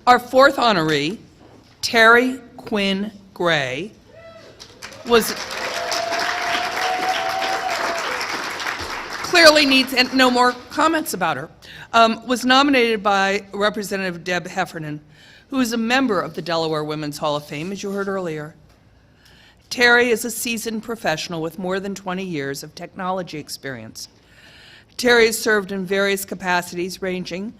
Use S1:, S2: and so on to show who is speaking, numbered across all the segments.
S1: Our fourth honoree, Teri Quinn Gray, was clearly needs no more comments about her, was nominated by Representative Deb Heffernan, who is a member of the Delaware Women's Hall of Fame, as you heard earlier. Teri is a seasoned professional with more than 20 years of technology experience. Teri has served in various capacities ranging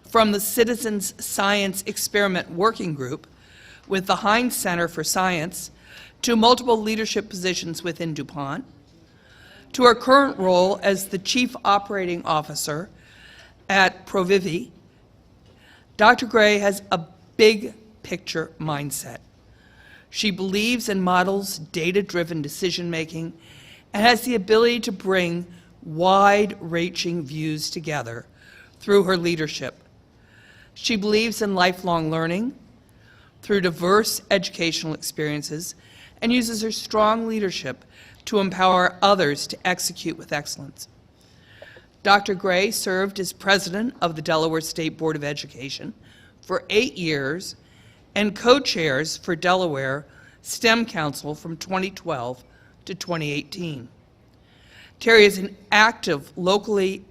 S1: from the Citizens Science Experiment Working Group with the Heinz Center for Science to multiple leadership positions within DuPont, to her current role as the Chief Operating Officer at Provivi. Dr. Gray has a big picture mindset. She believes and models data-driven decision-making and has the ability to bring wide-reaching views together through her leadership. She believes in lifelong learning through diverse educational experiences and uses her strong leadership to empower others to execute with excellence. Dr. Gray served as president of the Delaware State Board of Education for 8 years and co-chairs for Delaware STEM Council from 2012 to 2018. Teri is an active locally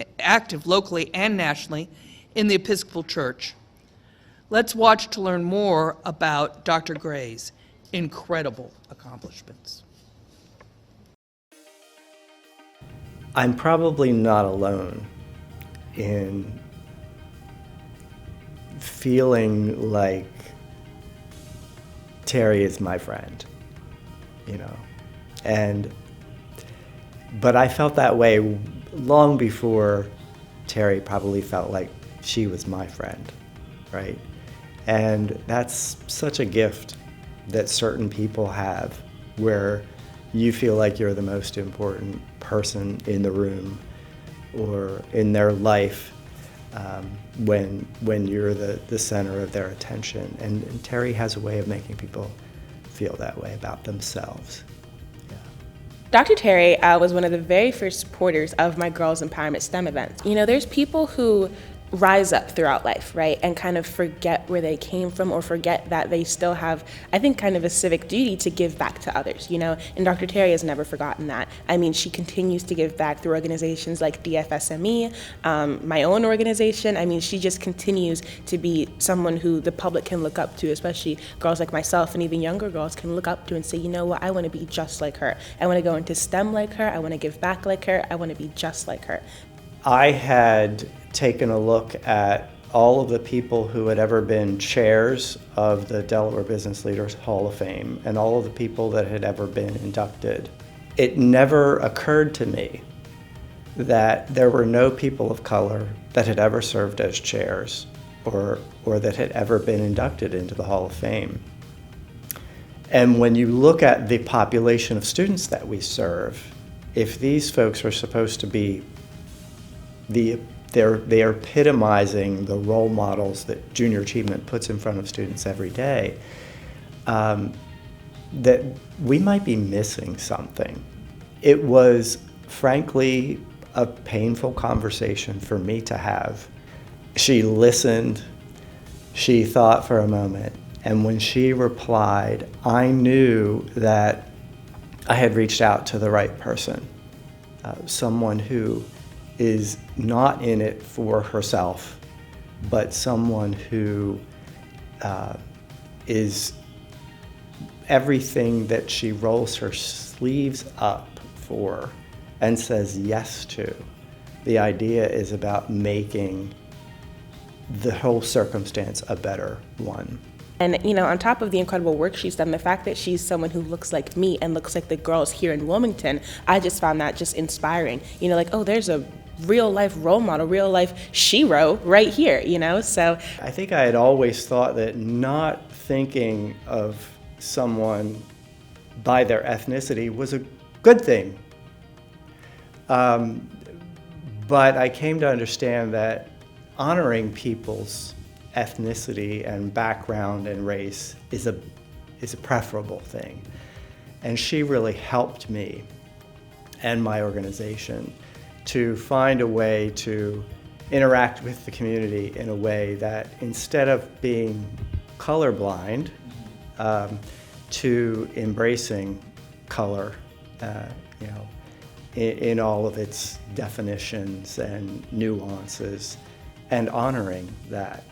S1: and nationally in the Episcopal Church. Let's watch to learn more about Dr. Gray's incredible accomplishments.
S2: I'm probably not alone in feeling like Teri is my friend, but I felt that way long before Teri probably felt like she was my friend, right? And that's such a gift that certain people have, where you feel like you're the most important person in the room or in their life when you're the center of their attention. And Teri has a way of making people feel that way about themselves. Yeah.
S3: Dr. Teri was one of the very first supporters of my Girls Empowerment STEM events. There's people who rise up throughout life, right, and kind of forget where they came from or forget that they still have, I think, kind of a civic duty to give back to others, and Dr. Teri has never forgotten that. I mean, she continues to give back through organizations like DFSME, my own organization. I mean, she just continues to be someone who the public can look up to, especially girls like myself and even younger girls can look up to and say, you know what, I want to be just like her. I want to go into STEM like her. I want to give back like her. I want to be just like her.
S2: I had taken a look at all of the people who had ever been chairs of the Delaware Business Leaders Hall of Fame and all of the people that had ever been inducted. It never occurred to me that there were no people of color that had ever served as chairs or that had ever been inducted into the Hall of Fame. And when you look at the population of students that we serve, if these folks are supposed to be they're epitomizing the role models that Junior Achievement puts in front of students every day, that we might be missing something. It was, frankly, a painful conversation for me to have. She listened, she thought for a moment, and when she replied, I knew that I had reached out to the right person, someone who is not in it for herself, but someone who is everything that she rolls her sleeves up for and says yes to. The idea is about making the whole circumstance a better one.
S3: And, on top of the incredible work she's done, the fact that she's someone who looks like me and looks like the girls here in Wilmington, I just found that just inspiring. There's a real life role model, real life shero right here, so.
S2: I think I had always thought that not thinking of someone by their ethnicity was a good thing. But I came to understand that honoring people's ethnicity and background and race is a preferable thing. And she really helped me and my organization to find a way to interact with the community in a way that instead of being colorblind, to embracing color, you know, in all of its definitions and nuances, and honoring that.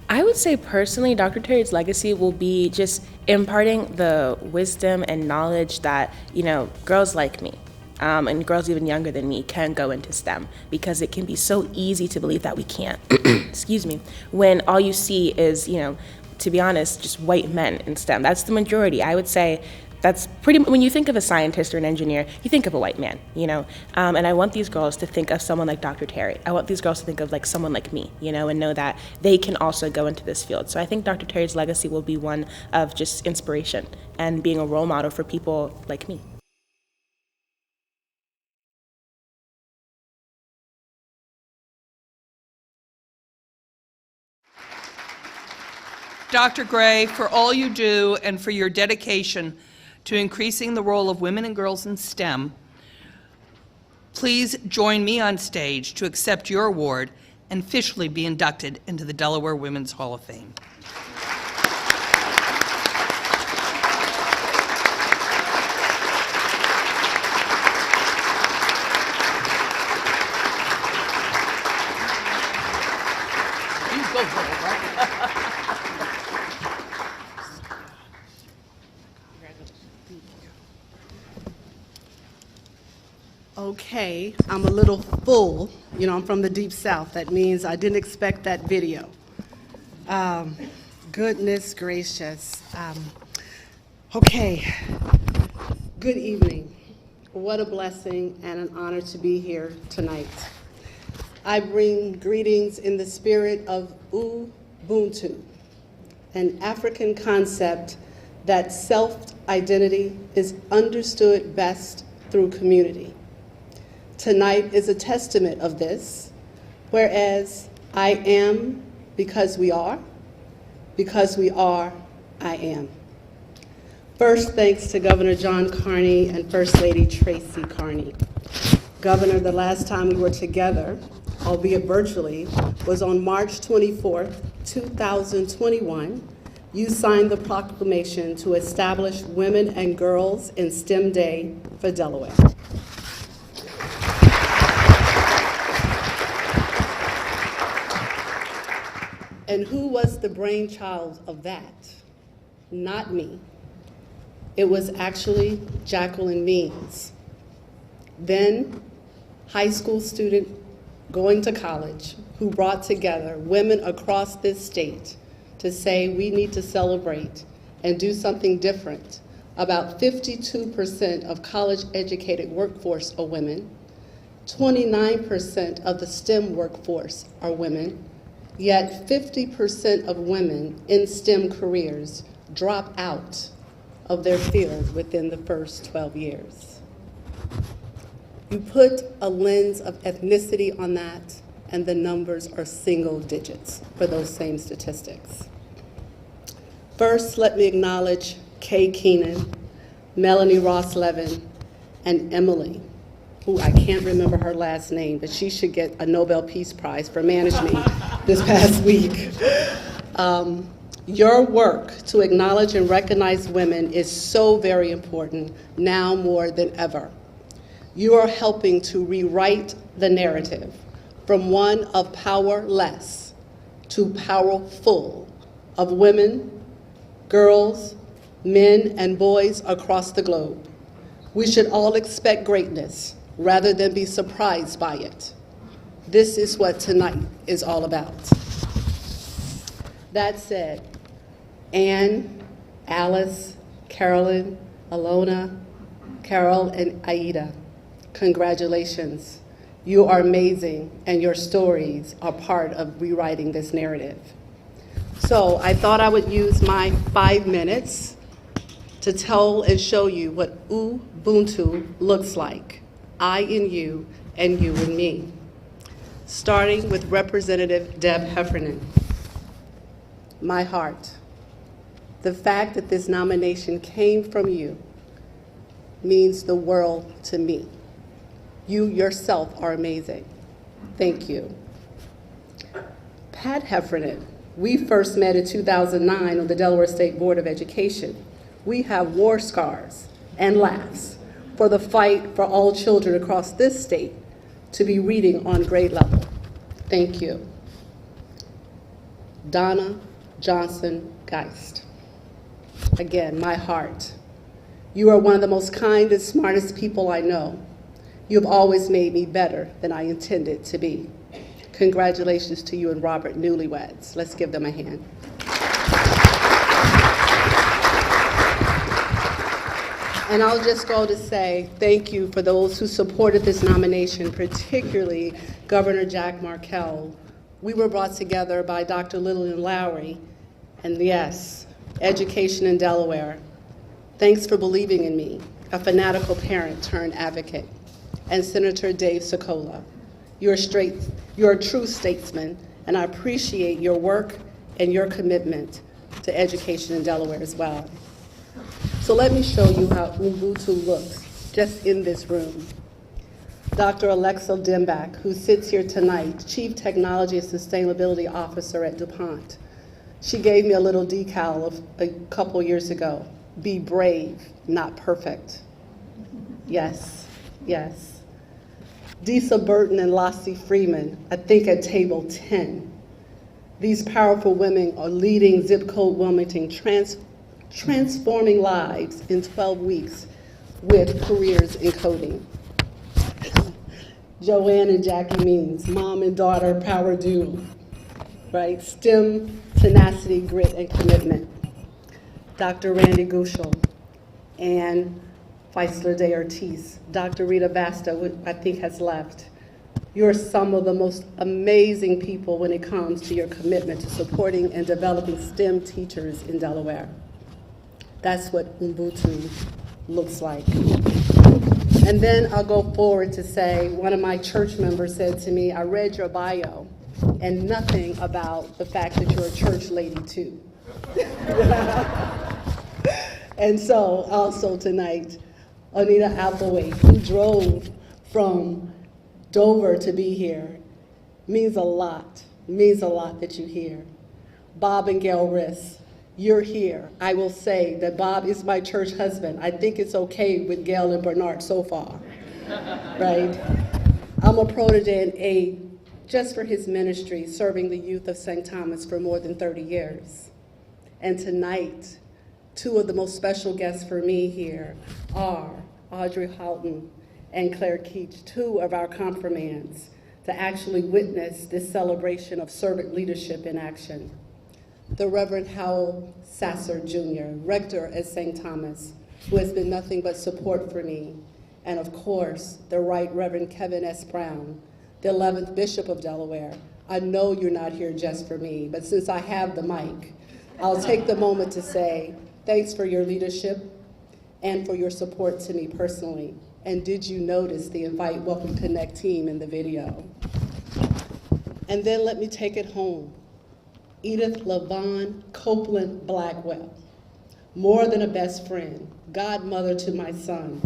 S3: I would say personally, Dr. Teri's legacy will be just imparting the wisdom and knowledge that, you know, girls like me, and girls even younger than me can go into STEM, because it can be so easy to believe that we can't, excuse me, when all you see is, you know, to be honest, just white men in STEM. That's the majority. I would say that's pretty, when you think of a scientist or an engineer, you think of a white man, you know? And I want these girls to think of someone like Dr. Teri. I want these girls to think of like someone like me, you know, and know that they can also go into this field. So I think Dr. Teri's legacy will be one of just inspiration and being a role model for people like me.
S1: Dr. Gray, for all you do and for your dedication to increasing the role of women and girls in STEM, please join me on stage to accept your award and officially be inducted into the Delaware Women's Hall of Fame. You go for it, right?
S4: Okay, I'm a little full. You know, I'm from the Deep South. That means I didn't expect that video. Goodness gracious. Okay, good evening. What a blessing and an honor to be here tonight. I bring greetings in the spirit of Ubuntu, an African concept that self-identity is understood best through community. Tonight is a testament of this, whereas I am because we are, I am. First, thanks to Governor John Carney and First Lady Tracy Carney. Governor, the last time we were together, albeit virtually, was on March 24th, 2021. You signed the proclamation to establish Women and Girls in STEM Day for Delaware. And who was the brainchild of that? Not me. It was actually Jacqueline Means, then high school student going to college, who brought together women across this state to say we need to celebrate and do something different. About 52% of college-educated workforce are women. 29% of the STEM workforce are women. Yet 50% of women in STEM careers drop out of their field within the first 12 years. You put a lens of ethnicity on that, and the numbers are single digits for those same statistics. First, let me acknowledge Kay Keenan, Melanie Ross-Levin, and Emily, who I can't remember her last name, but she should get a Nobel Peace Prize for management this past week. Your work to acknowledge and recognize women is so very important, now more than ever. You are helping to rewrite the narrative from one of powerless to powerful of women, girls, men, and boys across the globe. We should all expect greatness rather than be surprised by it. This is what tonight is all about. That said, Anne, Alice, Carolyn, Alona, Carol, and Aida, congratulations. You are amazing, and your stories are part of rewriting this narrative. So I thought I would use my 5 minutes to tell and show you what Ubuntu looks like. I in you, and you in me. Starting with Representative Deb Heffernan. My heart. The fact that this nomination came from you means the world to me. You yourself are amazing. Thank you. Pat Heffernan. We first met in 2009 on the Delaware State Board of Education. We have war scars and laughs for the fight for all children across this state to be reading on grade level. Thank you. Donna Johnson Geist. Again, my heart. You are one of the most kind and smartest people I know. You have always made me better than I intended to be. Congratulations to you and Robert, newlyweds. Let's give them a hand. And I'll just go to say thank you for those who supported this nomination, particularly Governor Jack Markell. We were brought together by Dr. Lillian Lowry, and yes, education in Delaware. Thanks for believing in me, a fanatical parent turned advocate. And Senator Dave Sokola. You're a true statesman, and I appreciate your work and your commitment to education in Delaware as well. So let me show you how Ubuntu looks just in this room. Dr. Alexa Dimbach, who sits here tonight, Chief Technology and Sustainability Officer at DuPont. She gave me a little decal a couple years ago. Be brave, not perfect. Yes, yes. Disa Burton and Lassie Freeman, I think at table 10. These powerful women are leading Zip Code Wilmington, transforming lives in 12 weeks with careers in coding. Joanne and Jackie Means, mom and daughter power duo, right? STEM, tenacity, grit, and commitment. Dr. Randy Gushel and Feisler de Ortiz, Dr. Rita Basta, who I think has left. You're some of the most amazing people when it comes to your commitment to supporting and developing STEM teachers in Delaware. That's what Ubuntu looks like. And then I'll go forward to say, one of my church members said to me, I read your bio and nothing about the fact that you're a church lady too. And so also tonight, Anita Applewhite, who drove from Dover to be here, means a lot that you're here. Bob and Gail Riss, you're here. I will say that Bob is my church husband. I think it's okay with Gail and Bernard so far, right? I'm a protege and aide just for his ministry, serving the youth of St. Thomas for more than 30 years. And tonight, two of the most special guests for me here are Audrey Houghton and Claire Keach, two of our confirmands, to actually witness this celebration of servant leadership in action. The Reverend Howell Sasser Jr., rector at St. Thomas, who has been nothing but support for me. And of course, the Right Reverend Kevin S. Brown, the 11th Bishop of Delaware. I know you're not here just for me, but since I have the mic, I'll take the moment to say thanks for your leadership and for your support to me personally. And did you notice the Invite Welcome Connect team in the video? And then let me take it home. Edith LaVon Copeland Blackwell, more than a best friend, godmother to my son.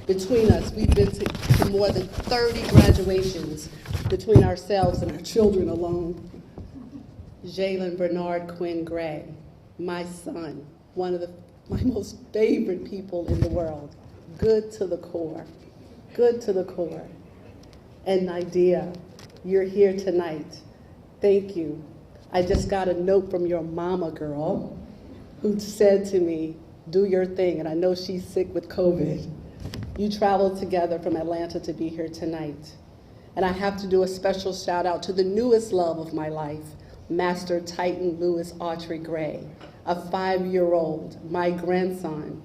S4: Between us, we've been to more than 30 graduations between ourselves and our children alone. Jalen Bernard Quinn Gray, my son, one of my most favorite people in the world. Good to the core, good to the core. And Nydia, you're here tonight. Thank you. I just got a note from your mama girl who said to me, do your thing, and I know she's sick with COVID. You traveled together from Atlanta to be here tonight. And I have to do a special shout out to the newest love of my life, Master Titan Lewis Autry Gray, a 5-year-old, my grandson.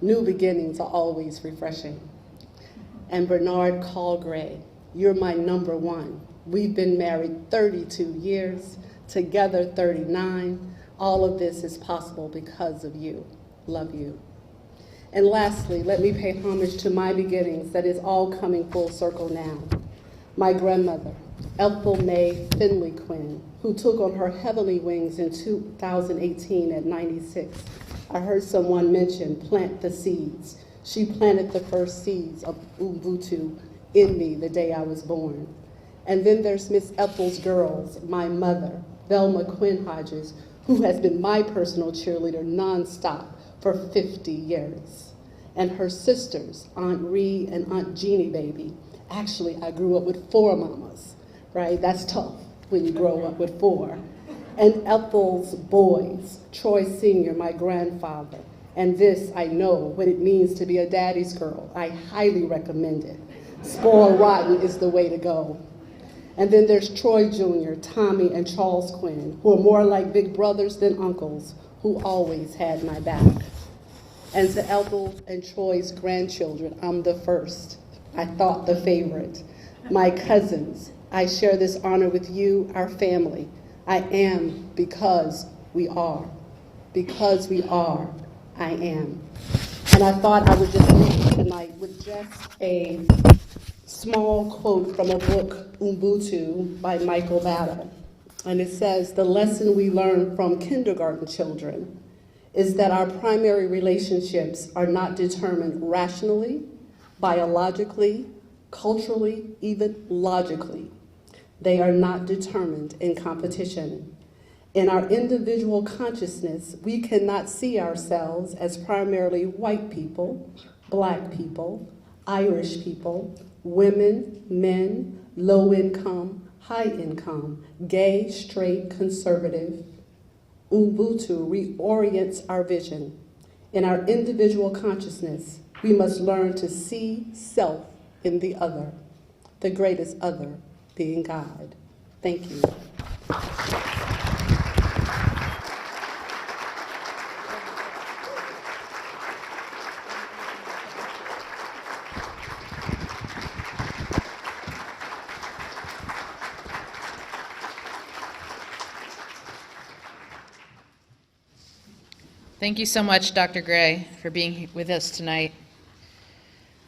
S4: New beginnings are always refreshing. And Bernard Call Gray, you're my number one. We've been married 32 years, together 39. All of this is possible because of you. Love you. And lastly, let me pay homage to my beginnings that is all coming full circle now. My grandmother, Ethel May Finley Quinn, who took on her heavenly wings in 2018 at 96. I heard someone mention plant the seeds. She planted the first seeds of Ubuntu in me the day I was born. And then there's Miss Ethel's girls, my mother, Velma Quinn Hodges, who has been my personal cheerleader nonstop for 50 years. And her sisters, Aunt Ree and Aunt Jeannie baby. Actually, I grew up with 4 mamas, right? That's tough when you grow up with 4. And Ethel's boys, Troy Sr., my grandfather. And this, I know what it means to be a daddy's girl. I highly recommend it. Spoiled rotten is the way to go. And then there's Troy Jr., Tommy, and Charles Quinn, who are more like big brothers than uncles, who always had my back. And to Ethel and Troy's grandchildren, I'm the first. I thought the favorite. My cousins, I share this honor with you, our family. I am because we are. Because we are, I am. And I thought I would just leave tonight with just a small quote from a book, Ubuntu, by Michael Battle. And it says, the lesson we learn from kindergarten children is that our primary relationships are not determined rationally, biologically, culturally, even logically. They are not determined in competition. In our individual consciousness, we cannot see ourselves as primarily white people, black people, Irish people, women, men, low income, high income, gay, straight, conservative. Ubuntu reorients our vision. In our individual consciousness, we must learn to see self in the other, the greatest other being God. Thank you.
S5: Thank you so much, Dr. Gray, for being with us tonight.